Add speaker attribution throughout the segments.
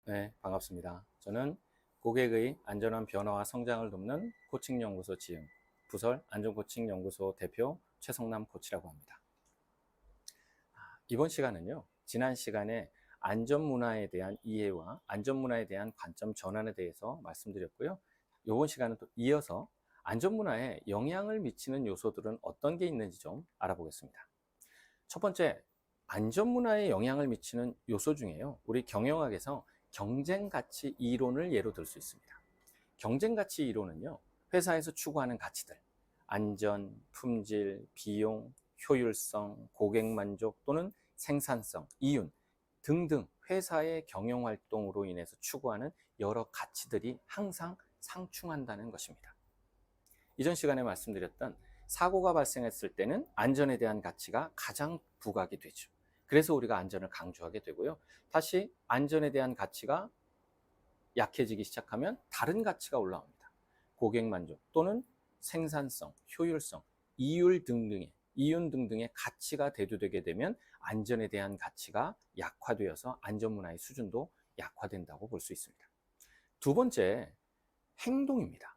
Speaker 1: 네, 반갑습니다. 저는 고객의 안전한 변화와 성장을 돕는 코칭연구소 지음, 부설 안전코칭연구소 대표 최성남 코치라고 합니다. 이번 시간은요, 지난 시간에 안전문화에 대한 이해와 안전문화에 대한 관점 전환에 대해서 말씀드렸고요. 이번 시간은 또 이어서 안전문화에 영향을 미치는 요소들은 어떤 게 있는지 좀 알아보겠습니다. 첫 번째, 안전문화에 영향을 미치는 요소 중에요, 우리 경영학에서 경쟁가치 이론을 예로 들 수 있습니다. 경쟁가치 이론은요, 회사에서 추구하는 가치들, 안전, 품질, 비용, 효율성, 고객 만족 또는 생산성, 이윤 등등 회사의 경영 활동으로 인해서 추구하는 여러 가치들이 항상 상충한다는 것입니다. 이전 시간에 말씀드렸던 사고가 발생했을 때는 안전에 대한 가치가 가장 부각이 되죠. 그래서 우리가 안전을 강조하게 되고요. 다시 안전에 대한 가치가 약해지기 시작하면 다른 가치가 올라옵니다. 고객 만족 또는 생산성, 효율성, 이윤 등등의 가치가 대두되게 되면 안전에 대한 가치가 약화되어서 안전문화의 수준도 약화된다고 볼 수 있습니다. 두 번째, 행동입니다.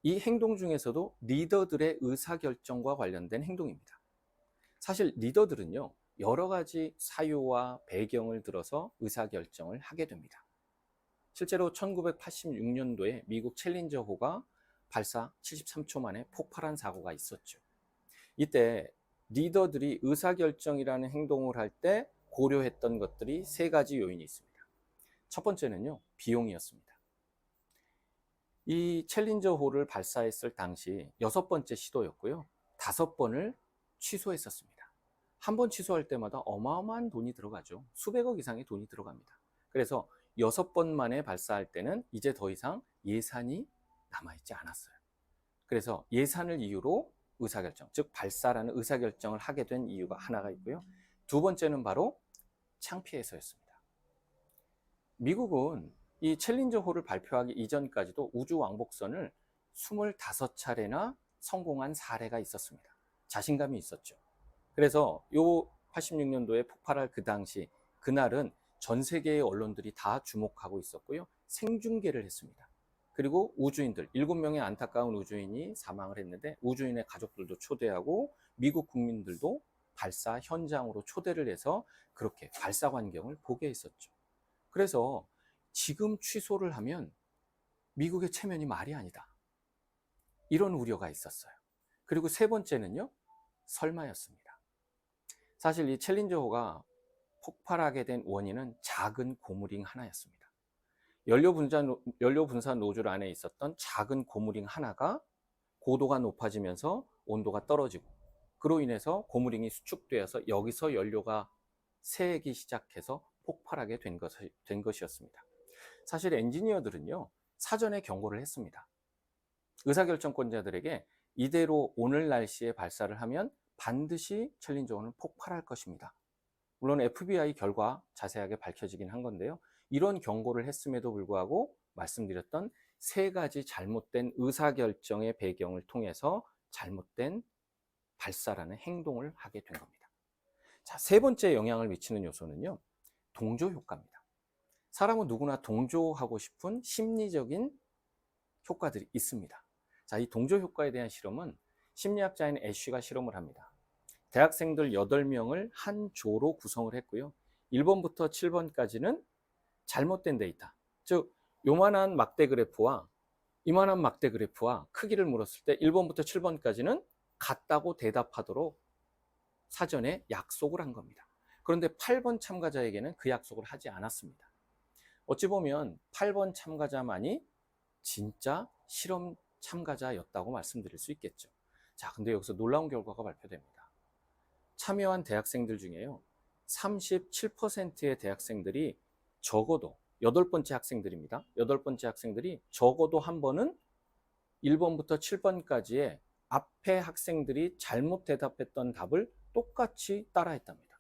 Speaker 1: 이 행동 중에서도 리더들의 의사결정과 관련된 행동입니다. 사실 리더들은요, 여러 가지 사유와 배경을 들어서 의사결정을 하게 됩니다. 실제로 1986년도에 미국 챌린저호가 발사 73초 만에 폭발한 사고가 있었죠. 이때 리더들이 의사결정이라는 행동을 할 때 고려했던 것들이 세 가지 요인이 있습니다. 첫 번째는요, 비용이었습니다. 이 챌린저호를 발사했을 당시 6번째 시도였고요. 5번을 취소했었습니다. 한 번 취소할 때마다 어마어마한 돈이 들어가죠. 수백억 이상의 돈이 들어갑니다. 그래서 6번 만에 발사할 때는 이제 더 이상 예산이 남아있지 않았어요. 그래서 예산을 이유로 의사결정, 즉 발사라는 의사결정을 하게 된 이유가 하나가 있고요. 두 번째는 바로 창피해서였습니다. 미국은 이 챌린저호를 발표하기 이전까지도 우주 왕복선을 25차례나 성공한 사례가 있었습니다. 자신감이 있었죠. 그래서 요 86년도에 폭발할 그 당시, 그날은 전 세계의 언론들이 다 주목하고 있었고요. 생중계를 했습니다. 그리고 우주인들, 7명의 안타까운 우주인이 사망을 했는데 우주인의 가족들도 초대하고 미국 국민들도 발사 현장으로 초대를 해서 그렇게 발사 광경을 보게 했었죠. 그래서 지금 취소를 하면 미국의 체면이 말이 아니다, 이런 우려가 있었어요. 그리고 세 번째는요, 설마였습니다. 사실 이 챌린저호가 폭발하게 된 원인은 작은 고무링 하나였습니다. 연료 분산 노즐 안에 있었던 작은 고무링 하나가 고도가 높아지면서 온도가 떨어지고, 그로 인해서 고무링이 수축되어서 여기서 연료가 새기 시작해서 폭발하게 된 것이었습니다. 사실 엔지니어들은요, 사전에 경고를 했습니다. 의사결정권자들에게 이대로 오늘 날씨에 발사를 하면 반드시 챌린저호는 폭발할 것입니다. 물론 FBI 결과 자세하게 밝혀지긴 한 건데요. 이런 경고를 했음에도 불구하고 말씀드렸던 세 가지 잘못된 의사결정의 배경을 통해서 잘못된 발사라는 행동을 하게 된 겁니다. 자, 세 번째 영향을 미치는 요소는요, 동조 효과입니다. 사람은 누구나 동조하고 싶은 심리적인 효과들이 있습니다. 자, 이 동조 효과에 대한 실험은 심리학자인 애쉬가 실험을 합니다. 대학생들 8명을 한 조로 구성을 했고요. 1번부터 7번까지는 잘못된 데이터, 즉 요만한 막대 그래프와 이만한 막대 그래프와 크기를 물었을 때 1번부터 7번까지는 같다고 대답하도록 사전에 약속을 한 겁니다. 그런데 8번 참가자에게는 그 약속을 하지 않았습니다. 어찌 보면 8번 참가자만이 진짜 실험 참가자였다고 말씀드릴 수 있겠죠. 자, 근데 여기서 놀라운 결과가 발표됩니다. 참여한 대학생들 중에요, 37%의 대학생들이 적어도 8번째 학생들입니다. 8번째 학생들이 적어도 한 번은 1번부터 7번까지의 앞에 학생들이 잘못 대답했던 답을 똑같이 따라했답니다.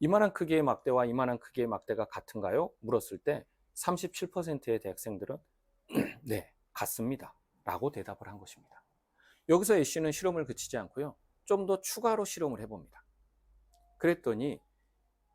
Speaker 1: 이만한 크기의 막대와 이만한 크기의 막대가 같은가요? 물었을 때 37%의 대학생들은 네, 같습니다 라고 대답을 한 것입니다. 여기서 애쉬는 실험을 그치지 않고요, 좀 더 추가로 실험을 해봅니다. 그랬더니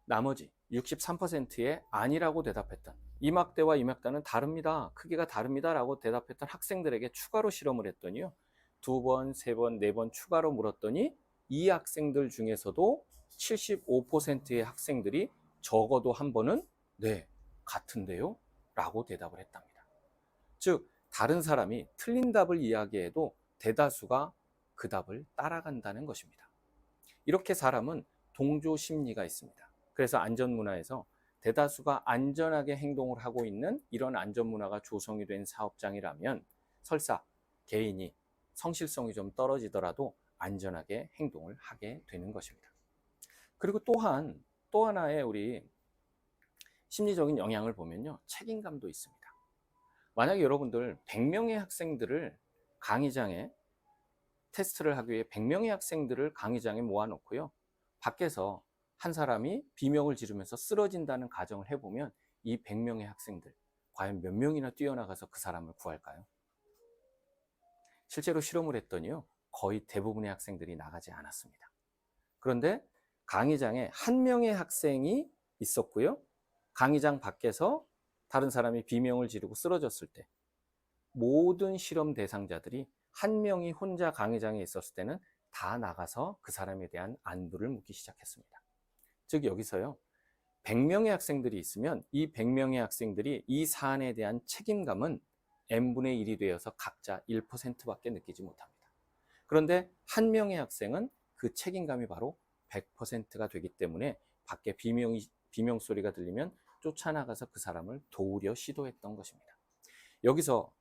Speaker 1: 나머지 63%의 아니라고 대답했던 이막대와 이막대는 다릅니다. 크기가 다릅니다라고 대답했던 학생들에게 추가로 실험을 했더니요. 2번, 3번, 4번 추가로 물었더니 이 학생들 중에서도 75%의 학생들이 적어도 한 번은 네, 같은데요? 라고 대답을 했답니다. 즉, 다른 사람이 틀린 답을 이야기해도 대다수가 그 답을 따라간다는 것입니다. 이렇게 사람은 동조 심리가 있습니다. 그래서 안전문화에서 대다수가 안전하게 행동을 하고 있는 이런 안전문화가 조성이 된 사업장이라면 설사 개인이 성실성이 좀 떨어지더라도 안전하게 행동을 하게 되는 것입니다. 그리고 또한 또 하나의 우리 심리적인 영향을 보면요, 책임감도 있습니다. 만약에 여러분들 100명의 학생들을 강의장에 테스트를 하기 위해 100명의 학생들을 강의장에 모아놓고요, 밖에서 한 사람이 비명을 지르면서 쓰러진다는 가정을 해보면 이 100명의 학생들 과연 몇 명이나 뛰어나가서 그 사람을 구할까요? 실제로 실험을 했더니요, 거의 대부분의 학생들이 나가지 않았습니다. 그런데 강의장에 한 명의 학생이 있었고요, 강의장 밖에서 다른 사람이 비명을 지르고 쓰러졌을 때 모든 실험 대상자들이 한 명이 혼자 강의장에 있었을 때는 다 나가서 그 사람에 대한 안부를 묻기 시작했습니다. 즉 여기서요, 100명의 학생들이 있으면 이 100명의 학생들이 이 사안에 대한 책임감은 n분의 1이 되어서 각자 1%밖에 느끼지 못합니다. 그런데 한 명의 학생은 그 책임감이 바로 100%가 되기 때문에 밖에 비명 소리가 들리면 쫓아나가서 그 사람을 도우려 시도했던 것입니다. 여기서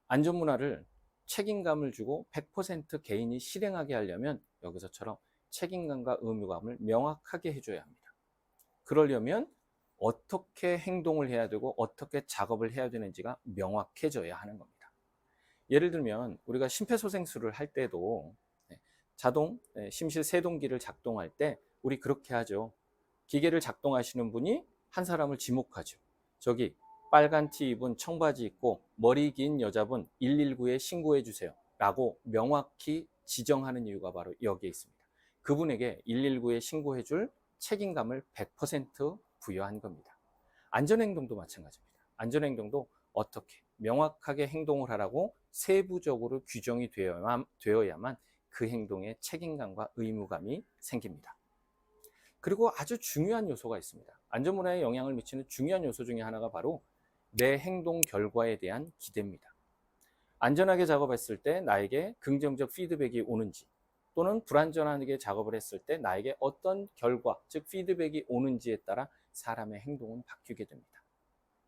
Speaker 1: 안전문화를 책임감을 주고 100% 개인이 실행하게 하려면 여기서처럼 책임감과 의무감을 명확하게 해줘야 합니다. 그러려면 어떻게 행동을 해야 되고 어떻게 작업을 해야 되는지가 명확해져야 하는 겁니다. 예를 들면 우리가 심폐소생술을 할 때도 자동 심실세동기를 작동할 때 우리 그렇게 하죠. 기계를 작동하시는 분이 한 사람을 지목하죠. 저기 빨간 티 입은 청바지 입고 머리 긴 여자분 119에 신고해 주세요 라고 명확히 지정하는 이유가 바로 여기에 있습니다. 그분에게 119에 신고해 줄 책임감을 100% 부여한 겁니다. 안전행동도 마찬가지입니다. 안전행동도 어떻게 명확하게 행동을 하라고 세부적으로 규정이 되어야만 그 행동에 책임감과 의무감이 생깁니다. 그리고 아주 중요한 요소가 있습니다. 안전문화에 영향을 미치는 중요한 요소 중에 하나가 바로 내 행동 결과에 대한 기대입니다. 안전하게 작업했을 때 나에게 긍정적 피드백이 오는지, 또는 불안전하게 작업을 했을 때 나에게 어떤 결과, 즉 피드백이 오는지에 따라 사람의 행동은 바뀌게 됩니다.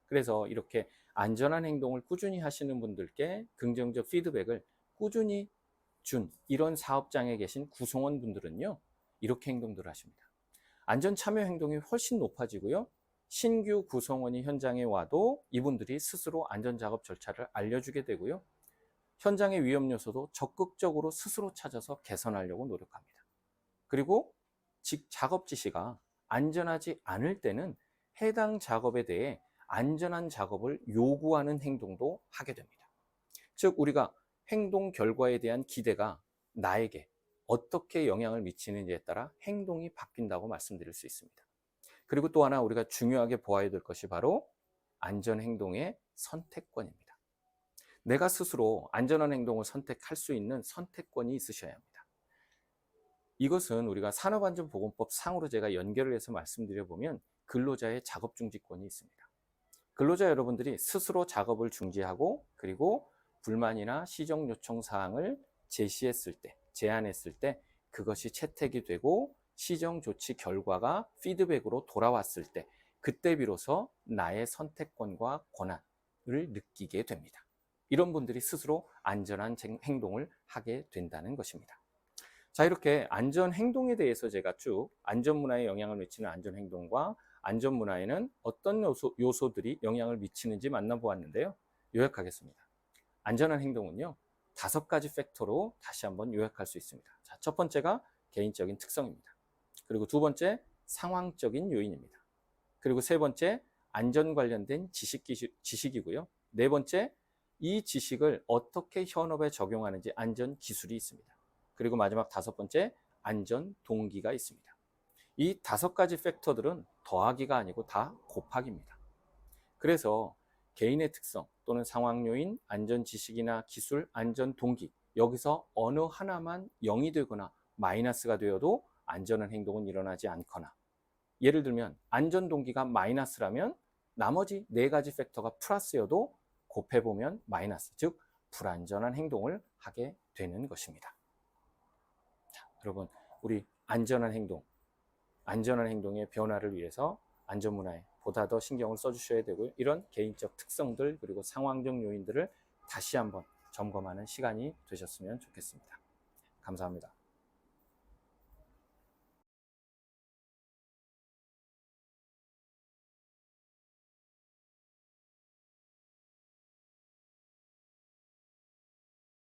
Speaker 1: 그래서 이렇게 안전한 행동을 꾸준히 하시는 분들께 긍정적 피드백을 꾸준히 준 이런 사업장에 계신 구성원분들은요, 이렇게 행동들을 하십니다. 안전 참여 행동이 훨씬 높아지고요, 신규 구성원이 현장에 와도 이분들이 스스로 안전작업 절차를 알려주게 되고요, 현장의 위험 요소도 적극적으로 스스로 찾아서 개선하려고 노력합니다. 그리고 작업 지시가 안전하지 않을 때는 해당 작업에 대해 안전한 작업을 요구하는 행동도 하게 됩니다. 즉 우리가 행동 결과에 대한 기대가 나에게 어떻게 영향을 미치는지에 따라 행동이 바뀐다고 말씀드릴 수 있습니다. 그리고 또 하나 우리가 중요하게 보아야 될 것이 바로 안전행동의 선택권입니다. 내가 스스로 안전한 행동을 선택할 수 있는 선택권이 있으셔야 합니다. 이것은 우리가 산업안전보건법 상으로 제가 연결을 해서 말씀드려 보면 근로자의 작업 중지권이 있습니다. 근로자 여러분들이 스스로 작업을 중지하고 그리고 불만이나 시정 요청 사항을 제시했을 때, 제안했을 때 그것이 채택이 되고 시정 조치 결과가 피드백으로 돌아왔을 때 그때 비로소 나의 선택권과 권한을 느끼게 됩니다. 이런 분들이 스스로 안전한 행동을 하게 된다는 것입니다. 자, 이렇게 안전 행동에 대해서 제가 쭉 안전문화에 영향을 미치는 안전 행동과 안전문화에는 어떤 요소들이 영향을 미치는지 만나보았는데요. 요약하겠습니다. 안전한 행동은요, 5가지 팩터로 다시 한번 요약할 수 있습니다. 자, 첫 번째가 개인적인 특성입니다. 그리고 두 번째, 상황적인 요인입니다. 그리고 세 번째, 안전 관련된 지식이고요. 네 번째, 이 지식을 어떻게 현업에 적용하는지 안전 기술이 있습니다. 그리고 마지막 5번째, 안전 동기가 있습니다. 이 5가지 팩터들은 더하기가 아니고 다 곱하기입니다. 그래서 개인의 특성 또는 상황 요인, 안전 지식이나 기술, 안전 동기, 여기서 어느 하나만 0이 되거나 마이너스가 되어도 안전한 행동은 일어나지 않거나, 예를 들면 안전 동기가 마이너스라면 나머지 4가지 팩터가 플러스여도 곱해보면 마이너스, 즉 불안전한 행동을 하게 되는 것입니다. 자, 여러분, 우리 안전한 행동의 변화를 위해서 안전문화에 보다 더 신경을 써주셔야 되고요. 이런 개인적 특성들 그리고 상황적 요인들을 다시 한번 점검하는 시간이 되셨으면 좋겠습니다. 감사합니다.